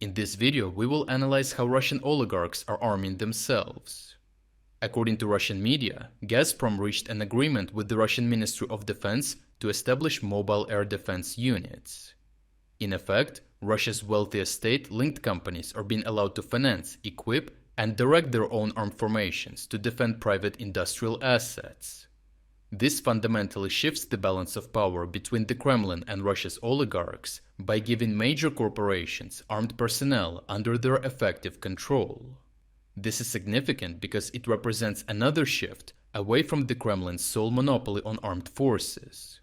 In this video, we will analyze how Russian oligarchs are arming themselves. According to Russian media, Gazprom reached an agreement with the Russian Ministry of Defense to establish mobile air defense units. In effect, Russia's wealthiest state-linked companies are being allowed to finance, equip, and direct their own armed formations to defend private industrial assets. This fundamentally shifts the balance of power between the Kremlin and Russia's oligarchs by giving major corporations armed personnel under their effective control. This is significant because it represents another shift away from the Kremlin's sole monopoly on armed forces.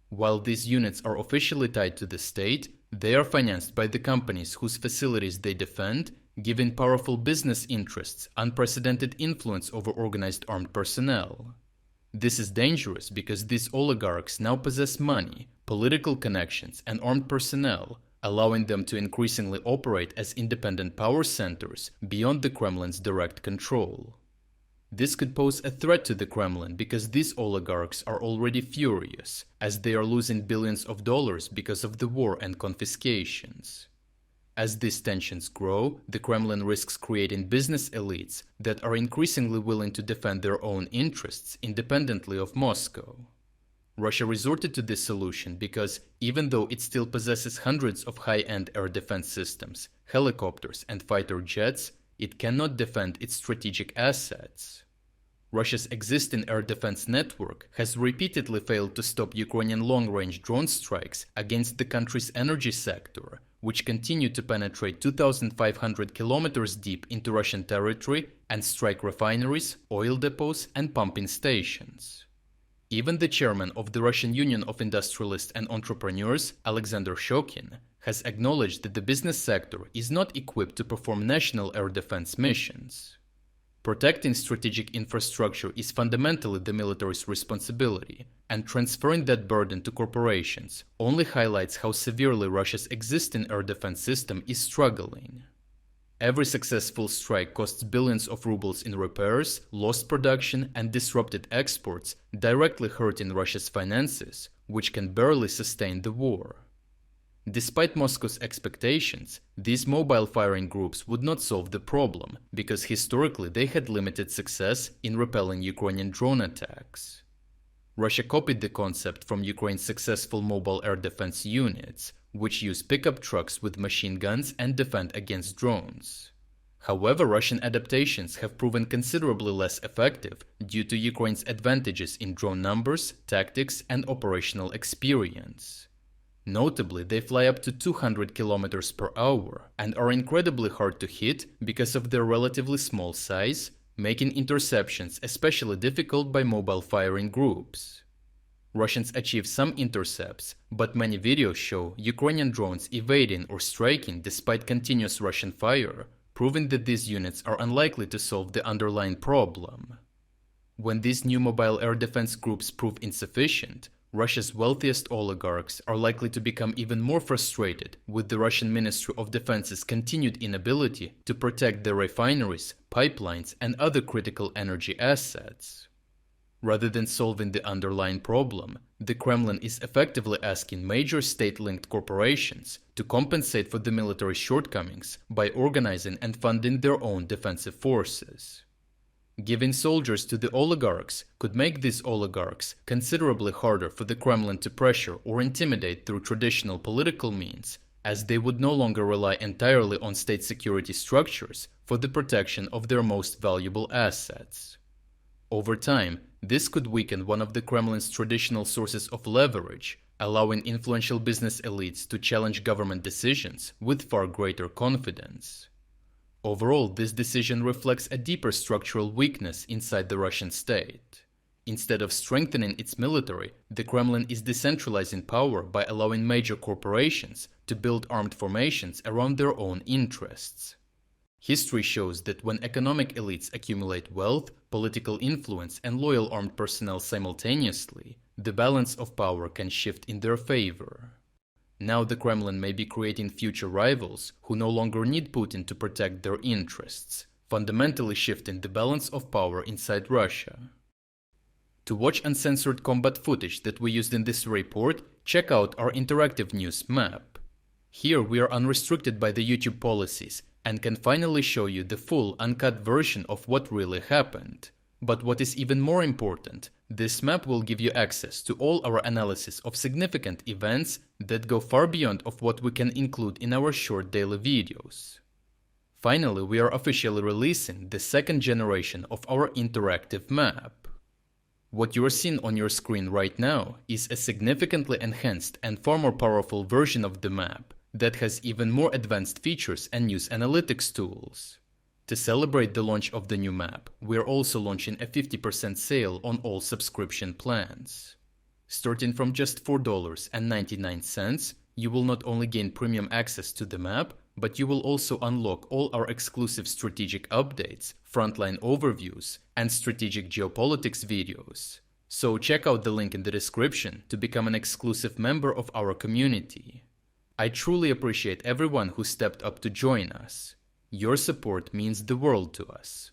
While these units are officially tied to the state, they are financed by the companies whose facilities they defend, giving powerful business interests unprecedented influence over organized armed personnel. This is dangerous because these oligarchs now possess money, political connections, and armed personnel, allowing them to increasingly operate as independent power centers beyond the Kremlin's direct control. This could pose a threat to the Kremlin because these oligarchs are already furious, as they are losing billions of dollars because of the war and confiscations. As these tensions grow, the Kremlin risks creating business elites that are increasingly willing to defend their own interests independently of Moscow. Russia resorted to this solution because, even though it still possesses hundreds of high-end air defense systems, helicopters, and fighter jets, it cannot defend its strategic assets. Russia's existing air defense network has repeatedly failed to stop Ukrainian long-range drone strikes against the country's energy sector, which continue to penetrate 2,500 kilometers deep into Russian territory and strike refineries, oil depots, and pumping stations. Even the chairman of the Russian Union of Industrialists and Entrepreneurs, Alexander Shokin, has acknowledged that the business sector is not equipped to perform national air defense missions. Protecting strategic infrastructure is fundamentally the military's responsibility, and transferring that burden to corporations only highlights how severely Russia's existing air defense system is struggling. Every successful strike costs billions of rubles in repairs, lost production, and disrupted exports, directly hurting Russia's finances, which can barely sustain the war. Despite Moscow's expectations, these mobile firing groups would not solve the problem, because historically they had limited success in repelling Ukrainian drone attacks. Russia copied the concept from Ukraine's successful mobile air defense units, which use pickup trucks with machine guns and defend against drones. However, Russian adaptations have proven considerably less effective due to Ukraine's advantages in drone numbers, tactics, and operational experience. Notably, they fly up to 200 kilometers per hour and are incredibly hard to hit because of their relatively small size, making interceptions especially difficult by mobile firing groups. Russians achieve some intercepts, but many videos show Ukrainian drones evading or striking despite continuous Russian fire, proving that these units are unlikely to solve the underlying problem. When these new mobile air defense groups prove insufficient, Russia's wealthiest oligarchs are likely to become even more frustrated with the Russian Ministry of Defense's continued inability to protect their refineries, pipelines, and other critical energy assets. Rather than solving the underlying problem, the Kremlin is effectively asking major state-linked corporations to compensate for the military's shortcomings by organizing and funding their own defensive forces. Giving soldiers to the oligarchs could make these oligarchs considerably harder for the Kremlin to pressure or intimidate through traditional political means, as they would no longer rely entirely on state security structures for the protection of their most valuable assets. Over time, this could weaken one of the Kremlin's traditional sources of leverage, allowing influential business elites to challenge government decisions with far greater confidence. Overall, this decision reflects a deeper structural weakness inside the Russian state. Instead of strengthening its military, the Kremlin is decentralizing power by allowing major corporations to build armed formations around their own interests. History shows that when economic elites accumulate wealth, political influence, and loyal armed personnel simultaneously, the balance of power can shift in their favor. Now the Kremlin may be creating future rivals who no longer need Putin to protect their interests, fundamentally shifting the balance of power inside Russia. To watch uncensored combat footage that we used in this report, check out our interactive news map. Here we are unrestricted by the YouTube policies and can finally show you the full uncut version of what really happened. But what is even more important, this map will give you access to all our analysis of significant events that go far beyond of what we can include in our short daily videos. Finally, we are officially releasing the second generation of our interactive map. What you are seeing on your screen right now is a significantly enhanced and far more powerful version of the map that has even more advanced features and news analytics tools. To celebrate the launch of the new map, we are also launching a 50% sale on all subscription plans. Starting from just $4.99, you will not only gain premium access to the map, but you will also unlock all our exclusive strategic updates, frontline overviews, and strategic geopolitics videos. So check out the link in the description to become an exclusive member of our community. I truly appreciate everyone who stepped up to join us. Your support means the world to us.